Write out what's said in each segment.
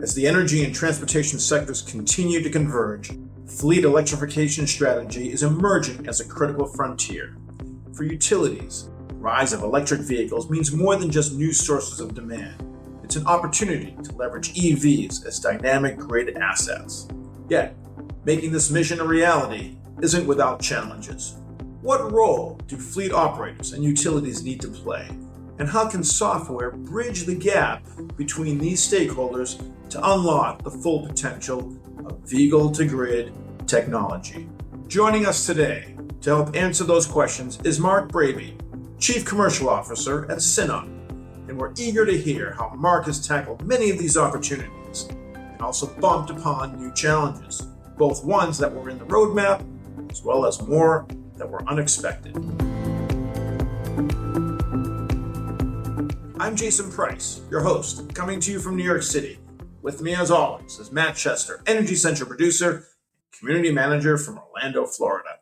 As the energy and transportation sectors continue to converge, fleet electrification strategy is emerging as a critical frontier. For utilities, the rise of electric vehicles means more than just new sources of demand. It's an opportunity to leverage EVs as dynamic grid assets. Yet, making this mission a reality isn't without challenges. What role do fleet operators and utilities need to play? And how can software bridge the gap between these stakeholders to unlock the full potential of vehicle-to-grid technology? Joining us today to help answer those questions is Mark Braby, Chief Commercial Officer at Synop. And we're eager to hear how Mark has tackled many of these opportunities and also bumped upon new challenges, both ones that were in the roadmap as well as more that were unexpected. I'm Jason Price, your host, coming to you from New York City. With me, as always, is Matt Chester, Energy Central producer and community manager from Orlando, Florida.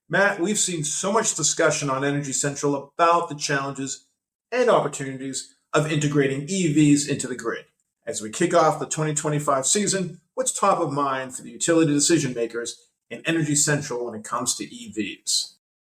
Matt, we've seen so much discussion on Energy Central about the challenges and opportunities of integrating EVs into the grid. As we kick off the 2025 season, what's top of mind for the utility decision makers in Energy Central when it comes to EVs?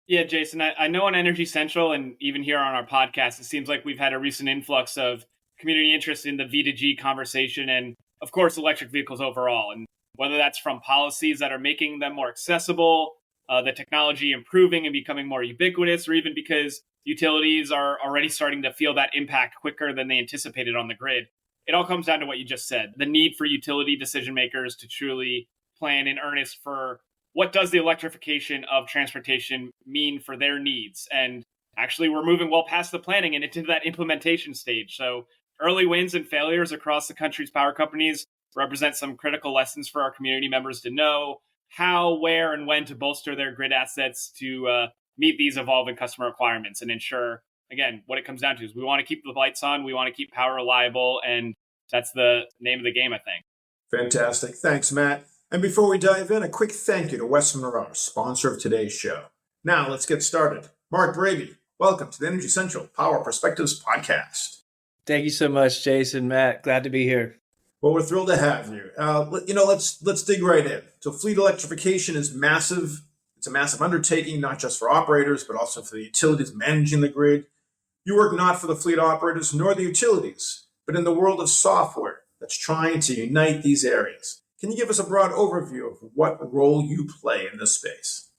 Yeah, Jason, I know on Energy Central and even here on our podcast, it seems like we've had a recent influx of community interest in the V2G conversation and, of course, electric vehicles overall. And whether that's from policies that are making them more accessible, the technology improving and becoming more ubiquitous, or even because utilities are already starting to feel that impact quicker than they anticipated on the grid. It all comes down to what you just said, the need for utility decision makers to truly plan in earnest for what does the electrification of transportation mean for their needs? And actually, we're moving well past the planning and into that implementation stage. So early wins and failures across the country's power companies represent some critical lessons for our community members to know how, where, and when to bolster their grid assets to meet these evolving customer requirements and ensure, again, what it comes down to is we want to keep the lights on, we want to keep power reliable, and that's the name of the game, I think. Fantastic. Thanks, Matt. And before we dive in, a quick thank you to West Monroe, sponsor of today's show. Now, let's get started. Mark Braby, welcome to the Energy Central Power Perspectives podcast. Thank you so much, Jason, Matt. Glad to be here. Well, we're thrilled to have you. Let's dig right in. So fleet electrification is massive. It's a massive undertaking, not just for operators, but also for the utilities managing the grid. You work not for the fleet operators nor the utilities, but in the world of software that's trying to unite these areas. Can you give us a broad overview of what role you play in this space?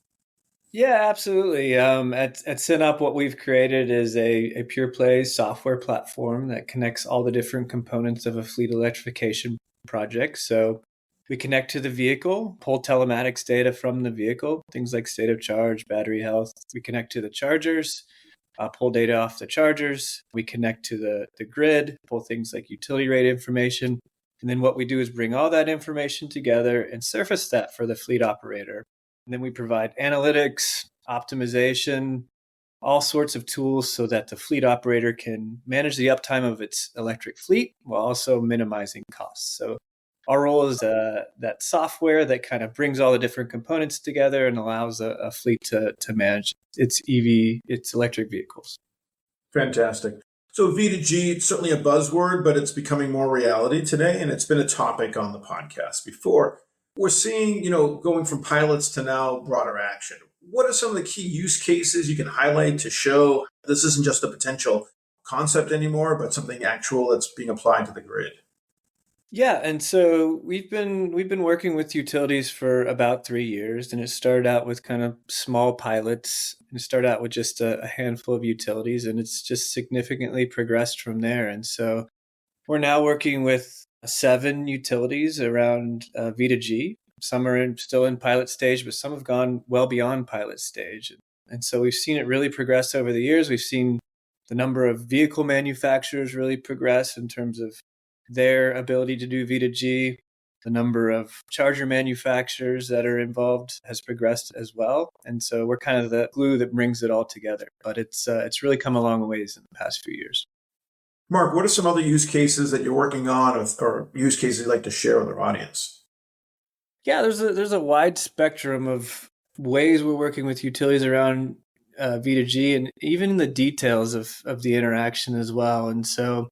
Yeah, absolutely. At Synop, what we've created is a pure play software platform that connects all the different components of a fleet electrification project. So we connect to the vehicle, pull telematics data from the vehicle, things like state of charge, battery health. We connect to the chargers, pull data off the chargers. We connect to the grid, pull things like utility rate information. And then what we do is bring all that information together and surface that for the fleet operator. And then we provide analytics, optimization, all sorts of tools so that the fleet operator can manage the uptime of its electric fleet while also minimizing costs. So our role is that software that kind of brings all the different components together and allows a fleet to manage its electric vehicles. Fantastic. So V2G, it's certainly a buzzword, but it's becoming more reality today, and it's been a topic on the podcast before. We're seeing, going from pilots to now broader action. What are some of the key use cases you can highlight to show this isn't just a potential concept anymore, but something actual that's being applied to the grid? Yeah, and so we've been working with utilities for about 3 years, and it started out with kind of small pilots. It started out with just a handful of utilities, and it's just significantly progressed from there. And so we're now working with 7 utilities around V2G. Some are still in pilot stage, but some have gone well beyond pilot stage. And so we've seen it really progress over the years. We've seen the number of vehicle manufacturers really progress in terms of their ability to do V2G. The number of charger manufacturers that are involved has progressed as well. And so we're kind of the glue that brings it all together. But it's really come a long ways in the past few years. Mark, what are some other use cases that you're working on or use cases you'd like to share with our audience? Yeah, there's a wide spectrum of ways we're working with utilities around V2G and even the details of the interaction as well. And so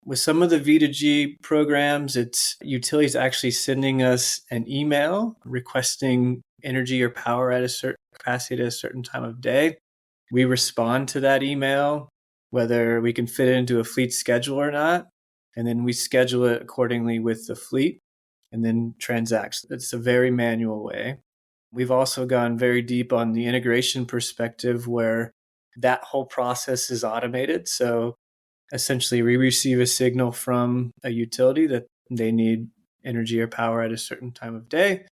With some of the V2G programs, it's utilities actually sending us an email requesting energy or power at a certain capacity at a certain time of day. We respond to that email, whether we can fit it into a fleet schedule or not, and then we schedule it accordingly with the fleet and then transact. It's a very manual way. We've also gone very deep on the integration perspective where that whole process is automated. So essentially, we receive a signal from a utility that they need energy or power at a certain time of day.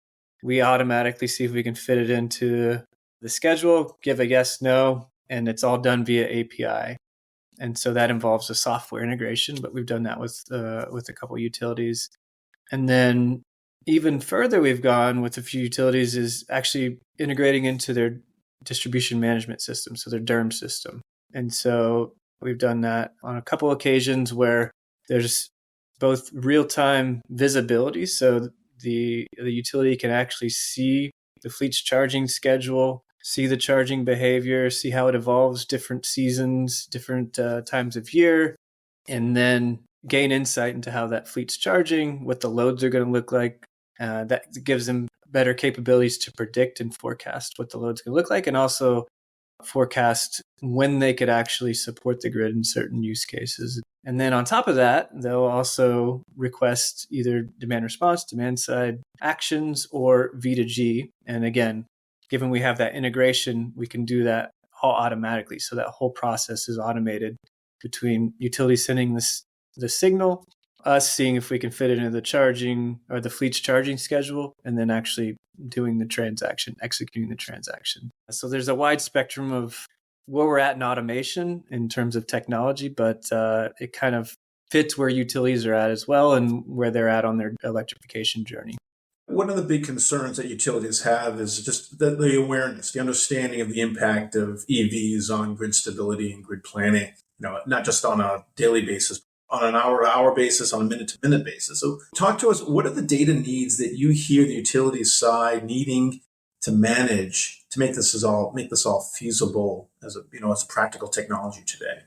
We automatically see if we can fit it into the schedule, give a yes, no, and it's all done via API. And so that involves a software integration, but we've done that with a couple utilities. And then even further we've gone with a few utilities is actually integrating into their distribution management system, so their DERM system. And so we've done that on a couple occasions where there's both real-time visibility, so the utility can actually see the fleet's charging schedule, see the charging behavior, see how it evolves different seasons, different times of year, and then gain insight into how that fleet's charging, what the loads are going to look like. That gives them better capabilities to predict and forecast what the load's going to look like, and also forecast when they could actually support the grid in certain use cases. And then on top of that, they'll also request either demand response, demand side actions, or V2G. And again, given we have that integration, we can do that all automatically. So that whole process is automated between utility sending the signal, us seeing if we can fit it into the charging or the fleet's charging schedule, and then actually doing the transaction, executing the transaction. So there's a wide spectrum of where we're at in automation in terms of technology, but it kind of fits where utilities are at as well and where they're at on their electrification journey. One of the big concerns that utilities have is just the awareness, the understanding of the impact of EVs on grid stability and grid planning, not just on a daily basis, on an hour-to-hour basis, on a minute-to-minute basis. So talk to us, what are the data needs that you hear the utilities side needing to manage to make this all feasible as a practical technology today?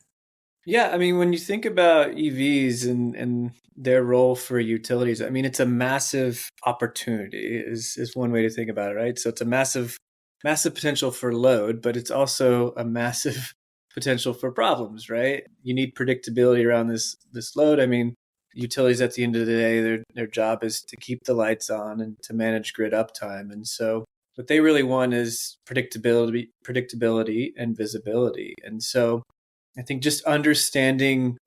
Yeah, I mean, when you think about EVs and their role for utilities, I mean, it's a massive opportunity is one way to think about it, right? So it's a massive potential for load, but it's also a massive potential for problems, right? You need predictability around this load. I mean, utilities at the end of the day, their job is to keep the lights on and to manage grid uptime. And so what they really want is predictability and visibility. And so I think just understanding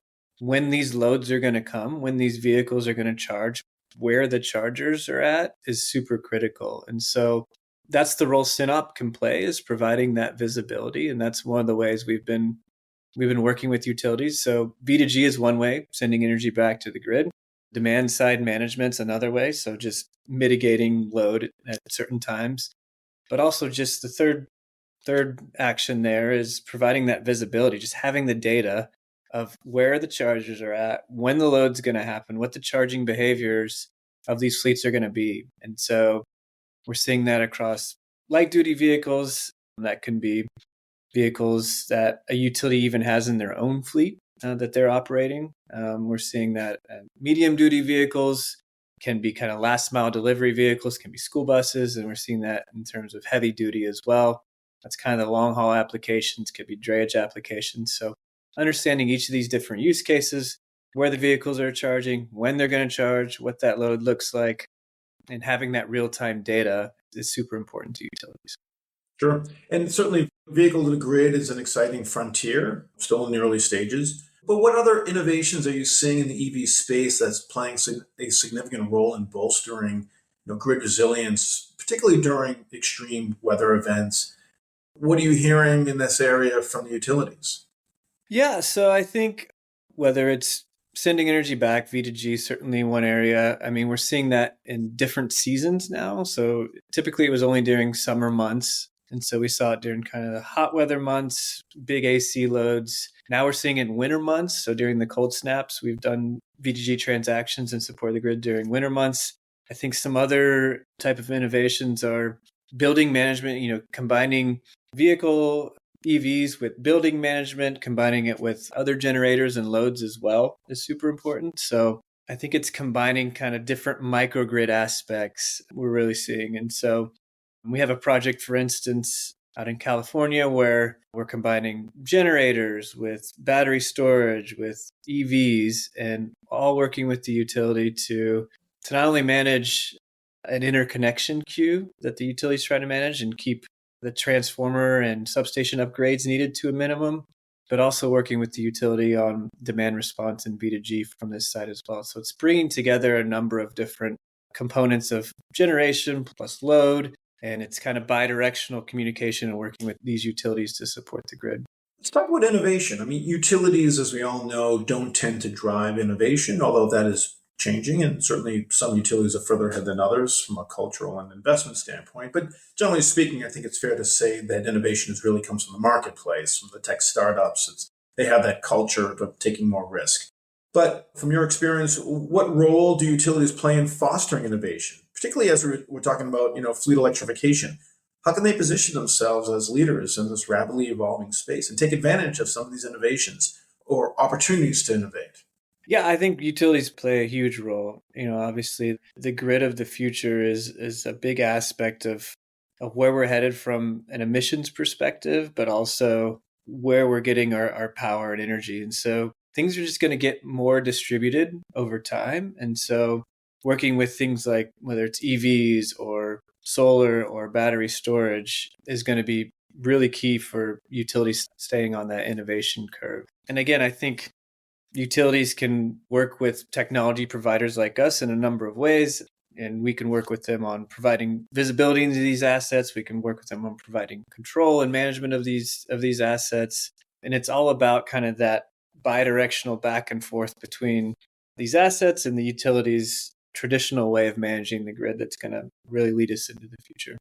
when these loads are going to come, when these vehicles are going to charge, where the chargers are at is super critical. And so that's the role Synop can play, is providing that visibility. And that's one of the ways we've been working with utilities. So V2G is one way, sending energy back to the grid. Demand side management's another way. So just mitigating load at certain times. But also just the third action there is providing that visibility, just having the data of where the chargers are at, when the load's going to happen, what the charging behaviors of these fleets are going to be. And so we're seeing that across light duty vehicles. That can be vehicles that a utility even has in their own fleet that they're operating. We're seeing that medium duty vehicles can be kind of last mile delivery vehicles, can be school buses. And we're seeing that in terms of heavy duty as well. That's kind of the long haul applications, could be drayage applications. So understanding each of these different use cases, where the vehicles are charging, when they're going to charge, what that load looks like, and having that real-time data is super important to utilities. Sure. And certainly vehicle to the grid is an exciting frontier, still in the early stages. But what other innovations are you seeing in the EV space that's playing a significant role in bolstering grid resilience, particularly during extreme weather events? What are you hearing in this area from the utilities? Yeah, so I think whether it's sending energy back, V2G, certainly one area. I mean, we're seeing that in different seasons now. So typically it was only during summer months. And so we saw it during kind of the hot weather months, big AC loads. Now we're seeing it in winter months. So during the cold snaps, we've done V2G transactions and support the grid during winter months. I think some other type of innovations are building management, combining vehicle EVs with building management, combining it with other generators and loads as well is super important. So I think it's combining kind of different microgrid aspects we're really seeing. And so we have a project, for instance, out in California where we're combining generators with battery storage, with EVs, and all working with the utility to not only manage an interconnection queue that the utility is trying to manage and keep the transformer and substation upgrades needed to a minimum, but also working with the utility on demand response and V2G from this side as well. So it's bringing together a number of different components of generation plus load, and it's kind of bi-directional communication and working with these utilities to support the grid. Let's talk about innovation. I mean, utilities, as we all know, don't tend to drive innovation, although that is changing, and certainly some utilities are further ahead than others from a cultural and investment standpoint. But generally speaking, I think it's fair to say that innovation really comes from the marketplace, from the tech startups. They have that culture of taking more risk. But from your experience, what role do utilities play in fostering innovation, particularly as we're talking about, fleet electrification? How can they position themselves as leaders in this rapidly evolving space and take advantage of some of these innovations or opportunities to innovate? Yeah, I think utilities play a huge role. Obviously, the grid of the future is a big aspect of where we're headed from an emissions perspective, but also where we're getting our power and energy. And so things are just going to get more distributed over time. And so working with things like whether it's EVs or solar or battery storage is going to be really key for utilities staying on that innovation curve. And again, I think utilities can work with technology providers like us in a number of ways, and we can work with them on providing visibility into these assets. We can work with them on providing control and management of these assets. And it's all about kind of that bi-directional back and forth between these assets and the utilities' traditional way of managing the grid that's going to really lead us into the future.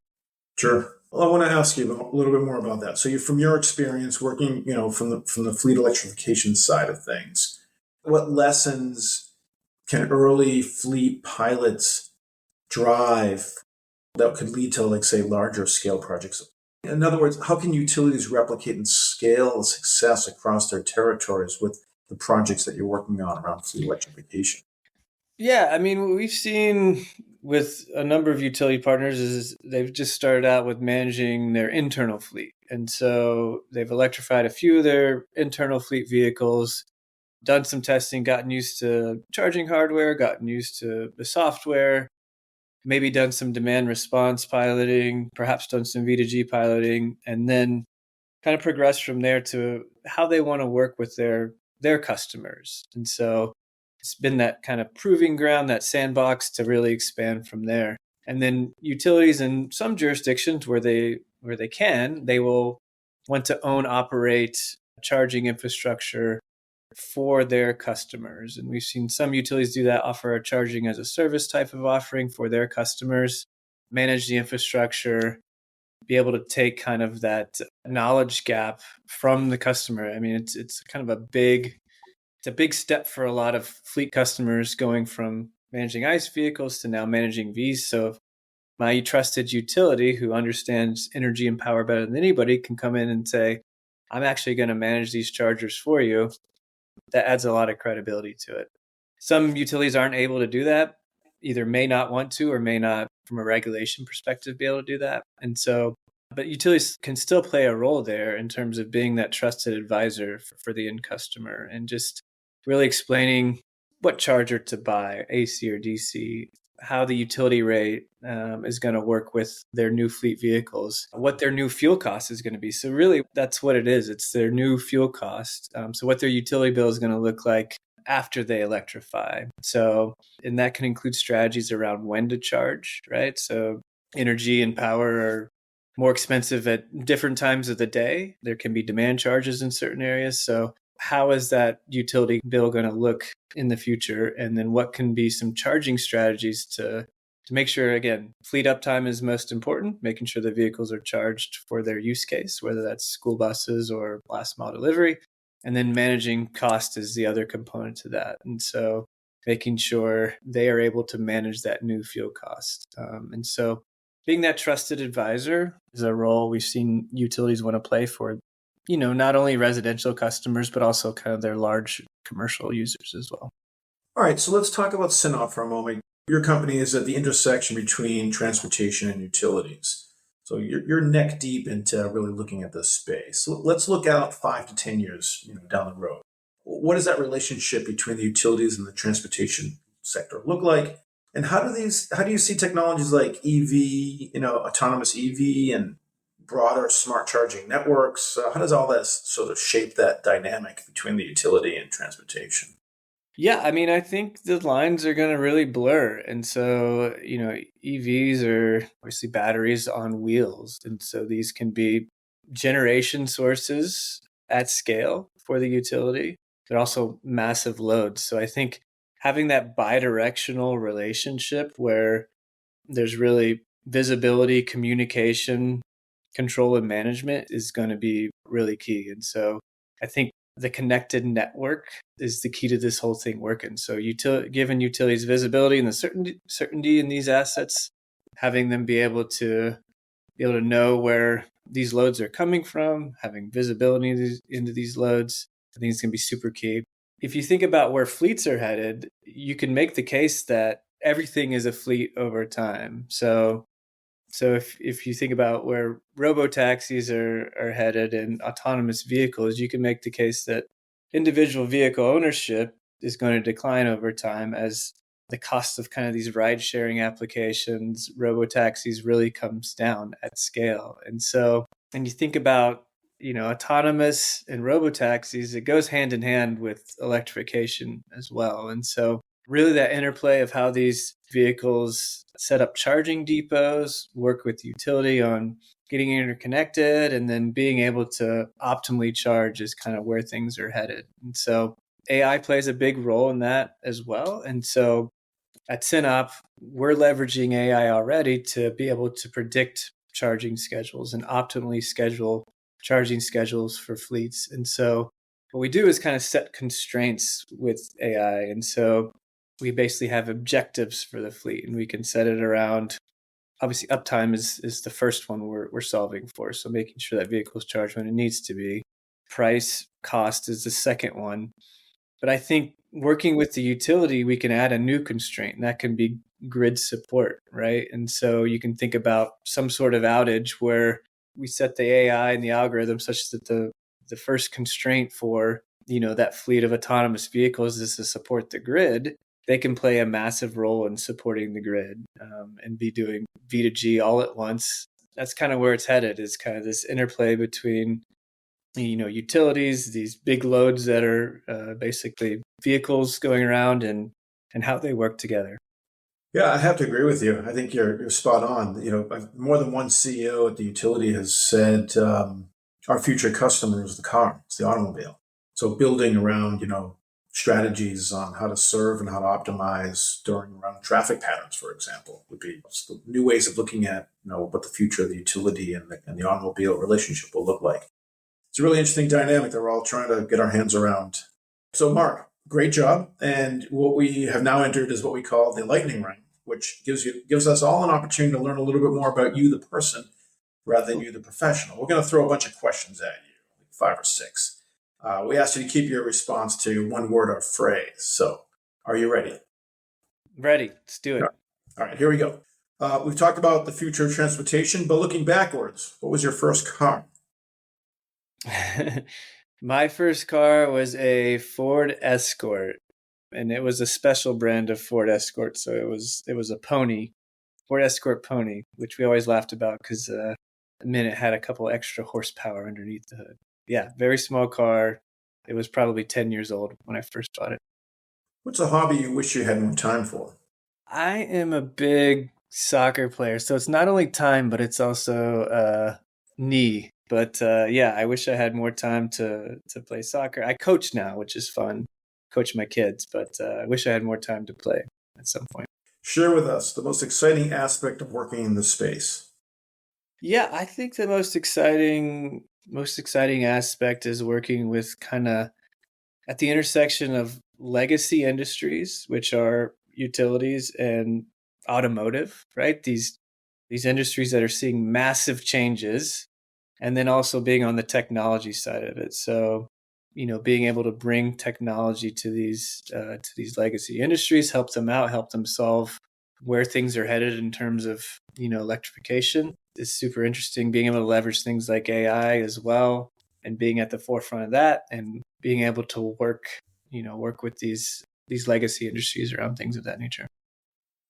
Sure. Well, I want to ask you a little bit more about that. So, from your experience working, from the fleet electrification side of things, what lessons can early fleet pilots drive that could lead to, like, say, larger scale projects? In other words, how can utilities replicate and scale success across their territories with the projects that you're working on around fleet electrification? Yeah, I mean, what we've seen with a number of utility partners is they've just started out with managing their internal fleet. And so they've electrified a few of their internal fleet vehicles, done some testing, gotten used to charging hardware, gotten used to the software, maybe done some demand response piloting, perhaps done some V2G piloting, and then kind of progressed from there to how they want to work with their customers. And so it's been that kind of proving ground, that sandbox to really expand from there. And then utilities in some jurisdictions where they can, they will want to own, operate charging infrastructure for their customers. And we've seen some utilities do that, offer a charging as a service type of offering for their customers, manage the infrastructure, be able to take kind of that knowledge gap from the customer. I mean, it's kind of it's a big step for a lot of fleet customers going from managing ICE vehicles to now managing Vs. So if my trusted utility who understands energy and power better than anybody can come in and say, I'm actually going to manage these chargers for you, that adds a lot of credibility to it. Some utilities aren't able to do that, either may not want to or may not, from a regulation perspective, be able to do that. And so, but utilities can still play a role there in terms of being that trusted advisor for the end customer and just really explaining what charger to buy, AC or DC, how the utility rate is going to work with their new fleet vehicles, what their new fuel cost is going to be. So really, that's what it is. It's their new fuel cost. So what their utility bill is going to look like after they electrify. So, and that can include strategies around when to charge, right? So energy and power are more expensive at different times of the day. There can be demand charges in certain areas. So how is that utility bill going to look in the future? And then what can be some charging strategies to make sure, again, fleet uptime is most important, making sure the vehicles are charged for their use case, whether that's school buses or last mile delivery. And then managing cost is the other component to that. And so making sure they are able to manage that new fuel cost. And so being that trusted advisor is a role we've seen utilities want to play for not only residential customers, but also kind of their large commercial users as well. All right, so let's talk about Synop for a moment. Your company is at the intersection between transportation and utilities. So you're neck deep into really looking at this space. So let's look out 5 to 10 years, down the road. What does that relationship between the utilities and the transportation sector look like? And how do you see technologies like EV, autonomous EV and broader smart charging networks? How does all this sort of shape that dynamic between the utility and transportation? Yeah, I mean, I think the lines are going to really blur. And so, EVs are obviously batteries on wheels. And so these can be generation sources at scale for the utility. They're also massive loads. So I think having that bidirectional relationship where there's really visibility, communication, control, and management is going to be really key. And so I think the connected network is the key to this whole thing working. So giving utilities visibility and the certainty in these assets, having them be able to know where these loads are coming from, having visibility into these loads, I think it's going to be super key. If you think about where fleets are headed, you can make the case that everything is a fleet over time. So if you think about where robo-taxis are headed and autonomous vehicles, you can make the case that individual vehicle ownership is going to decline over time as the cost of kind of these ride-sharing applications, robo-taxis really comes down at scale. And so, and you think about, autonomous and robo-taxis, it goes hand in hand with electrification as well. And so really that interplay of how these vehicles set up charging depots, work with utility on getting interconnected, and then being able to optimally charge is kind of where things are headed. And so AI plays a big role in that as well. And so at Synop, we're leveraging AI already to be able to predict charging schedules and optimally schedule charging schedules for fleets. And so what we do is kind of set constraints with AI. And so we basically have objectives for the fleet, and we can set it around, obviously uptime is the first one we're solving for. So making sure that vehicles charge when it needs to be. Price, cost is the second one. But I think working with the utility, we can add a new constraint, and that can be grid support, right? And so you can think about some sort of outage where we set the AI and the algorithm such that the first constraint for, that fleet of autonomous vehicles is to support the grid. They can play a massive role in supporting the grid and be doing V2G all at once. That's kind of where it's headed, is kind of this interplay between, utilities, these big loads that are basically vehicles going around and how they work together. Yeah, I have to agree with you. I think you're spot on. More than one CEO at the utility has said our future customer is the car, it's the automobile. So building around, strategies on how to serve and how to optimize around traffic patterns, for example, would be new ways of looking at, what the future of the utility and the automobile relationship will look like. It's a really interesting dynamic that we're all trying to get our hands around. So, Mark, great job. And what we have now entered is what we call the lightning round, which gives us all an opportunity to learn a little bit more about you, the person, rather than you, the professional. We're going to throw a bunch of questions at you, like 5 or 6. We asked you to keep your response to one word or phrase. So, are you ready? Ready. Let's do it. All right, here we go. We've talked about the future of transportation, but looking backwards, what was your first car? My first car was a Ford Escort, and it was a special brand of Ford Escort. So it was a pony, Ford Escort pony, which we always laughed about because it had a couple extra horsepower underneath the hood. Yeah, very small car. It was probably 10 years old when I first bought it. What's a hobby you wish you had more time for? I am a big soccer player, so it's not only time, but it's also knee. But I wish I had more time to play soccer. I coach now, which is fun. Coach my kids, but I wish I had more time to play at some point. Share with us the most exciting aspect of working in this space. Yeah, I think the most exciting aspect is working with kind of at the intersection of legacy industries, which are utilities and automotive, right? These industries that are seeing massive changes and then also being on the technology side of it. So, being able to bring technology to these legacy industries, help them out, help them solve where things are headed in terms of, electrification is super interesting. Being able to leverage things like AI as well, and being at the forefront of that, and being able to work with these legacy industries around things of that nature.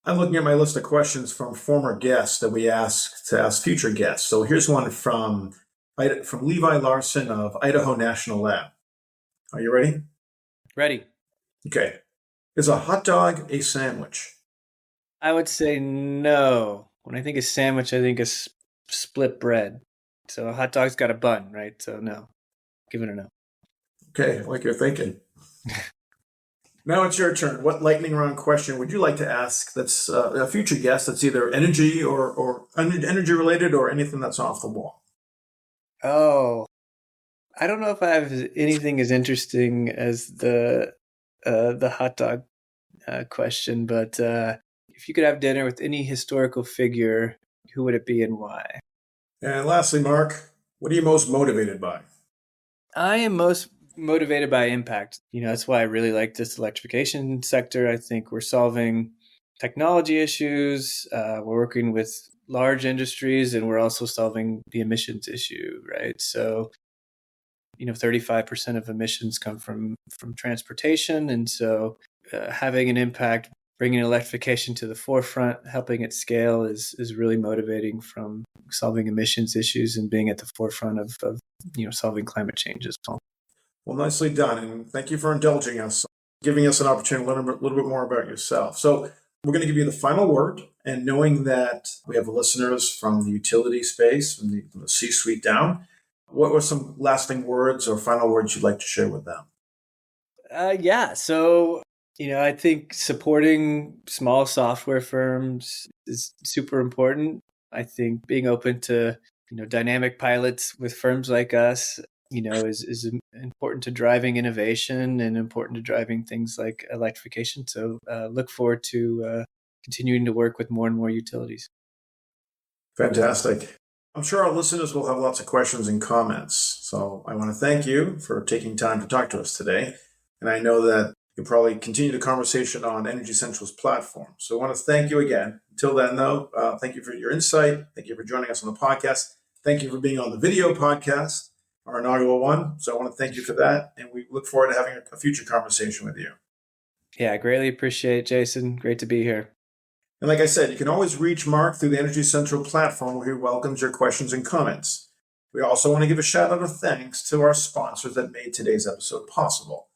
I'm looking at my list of questions from former guests that we asked to ask future guests. So here's one from Levi Larson of Idaho National Lab. Are you ready? Ready. Okay. Is a hot dog a sandwich? I would say no. When I think of sandwich, I think of split bread. So a hot dog's got a bun, right? So no. Give it a no. Okay, I like your thinking. Now it's your turn. What lightning round question would you like to ask that's a future guest that's either energy or energy related or anything that's off the wall? Oh, I don't know if I have anything as interesting as the hot dog question, but if you could have dinner with any historical figure, who would it be and why? And lastly, Mark, what are you most motivated by? I am most motivated by impact. That's why I really like this electrification sector. I think we're solving technology issues. We're working with large industries, and we're also solving the emissions issue, right? So, 35% of emissions come from transportation. And so having an impact, bringing electrification to the forefront, helping it scale is really motivating from solving emissions issues and being at the forefront of solving climate change as well. Well, nicely done. And thank you for indulging us, giving us an opportunity to learn a little bit more about yourself. So we're going to give you the final word. And knowing that we have listeners from the utility space, from the C-suite down, what were some lasting words or final words you'd like to share with them? So, I think supporting small software firms is super important. I think being open to, dynamic pilots with firms like us, is important to driving innovation and important to driving things like electrification. So look forward to continuing to work with more and more utilities. Fantastic. I'm sure our listeners will have lots of questions and comments. So I want to thank you for taking time to talk to us today. And I know that you'll probably continue the conversation on Energy Central's platform. So I want to thank you again. Until then, though, thank you for your insight. Thank you for joining us on the podcast. Thank you for being on the video podcast, our inaugural one. So I want to thank you for that. And we look forward to having a future conversation with you. Yeah, I greatly appreciate it, Jason. Great to be here. And like I said, you can always reach Mark through the Energy Central platform where he welcomes your questions and comments. We also want to give a shout out of thanks to our sponsors that made today's episode possible.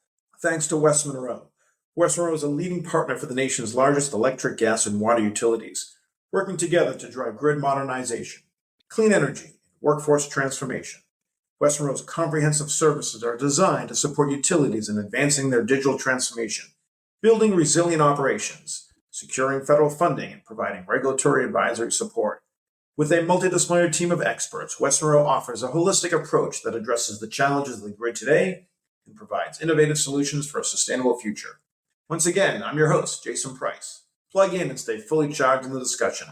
Thanks to West Monroe. West Monroe is a leading partner for the nation's largest electric, gas, and water utilities, working together to drive grid modernization, clean energy, and workforce transformation. West Monroe's comprehensive services are designed to support utilities in advancing their digital transformation, building resilient operations, securing federal funding, and providing regulatory advisory support. With a multidisciplinary team of experts, West Monroe offers a holistic approach that addresses the challenges of the grid today and provides innovative solutions for a sustainable future. Once again, I'm your host, Jason Price. Plug in and stay fully charged in the discussion,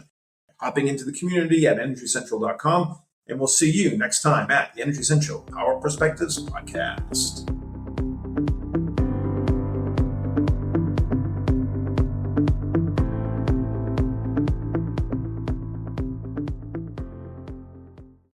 hopping into the community at energycentral.com, and we'll see you next time at the Energy Central Power Perspectives Podcast.